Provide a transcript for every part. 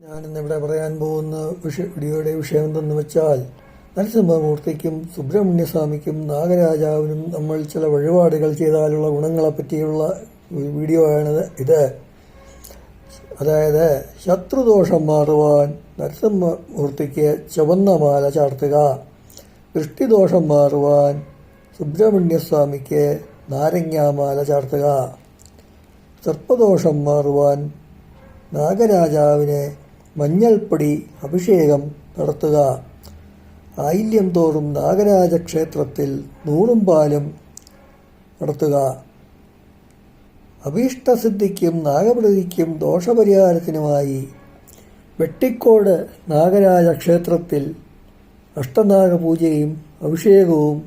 ഞാനിന്നിവിടെ പറയാൻ പോകുന്ന വീഡിയോയുടെ വിഷയം എന്തെന്ന് വെച്ചാൽ, നരസിംഹമൂർത്തിക്കും സുബ്രഹ്മണ്യസ്വാമിക്കും നാഗരാജാവിനും നമ്മൾ ചില വഴിപാടുകൾ ചെയ്താലുള്ള ഗുണങ്ങളെ പറ്റിയുള്ള വീഡിയോ ആണ് ഇത്. അതായത്, ശത്രുദോഷം മാറുവാൻ നരസിംഹമൂർത്തിക്ക് ചുവന്ന മാല ചാർത്തുക, ദൃഷ്ടിദോഷം മാറുവാൻ സുബ്രഹ്മണ്യസ്വാമിക്ക് നാരങ്ങാമാല ചാർത്തുക, സർപ്പദോഷം മാറുവാൻ നാഗരാജാവിന് മഞ്ഞൾപ്പൊടി അഭിഷേകം നടത്തുക, ആയില്യം തോറും നാഗരാജ ക്ഷേത്രത്തിൽ നൂറും പാലും നടത്തുക, അഭീഷ്ടസിദ്ധിക്കും നാഗപ്രതിക്കും ദോഷപരിഹാരത്തിനുമായി വെട്ടിക്കോട് നാഗരാജ ക്ഷേത്രത്തിൽ അഷ്ടനാഗപൂജയും അഭിഷേകവും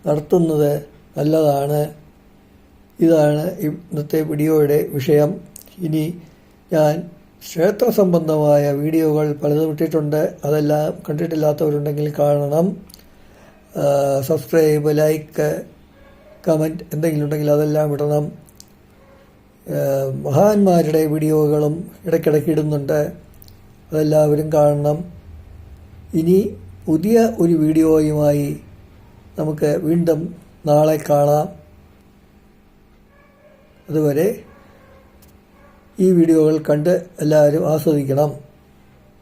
നടത്തുന്നത് നല്ലതാണ്. ഇതാണ് ഇന്നത്തെ വീഡിയോയുടെ വിഷയം. ഇനി ഞാൻ ക്ഷേത്ര സംബന്ധമായ വീഡിയോകൾ പലതും ഇട്ടിട്ടുണ്ട്. അതെല്ലാം കണ്ടിട്ടില്ലാത്തവരുണ്ടെങ്കിൽ കാണണം. സബ്സ്ക്രൈബ്, ലൈക്ക്, കമൻറ്റ് എന്തെങ്കിലും ഉണ്ടെങ്കിൽ അതെല്ലാം ഇടണം. മഹാന്മാരുടെ വീഡിയോകളും ഇടയ്ക്കിടയ്ക്ക് ഇടുന്നുണ്ട്. അതെല്ലാവരും കാണണം. ഇനി പുതിയ ഒരു വീഡിയോയുമായി നമുക്ക് വീണ്ടും നാളെ കാണാം. അതുവരെ ഈ വീഡിയോകൾ കണ്ട് എല്ലാവരും ആസ്വദിക്കണം.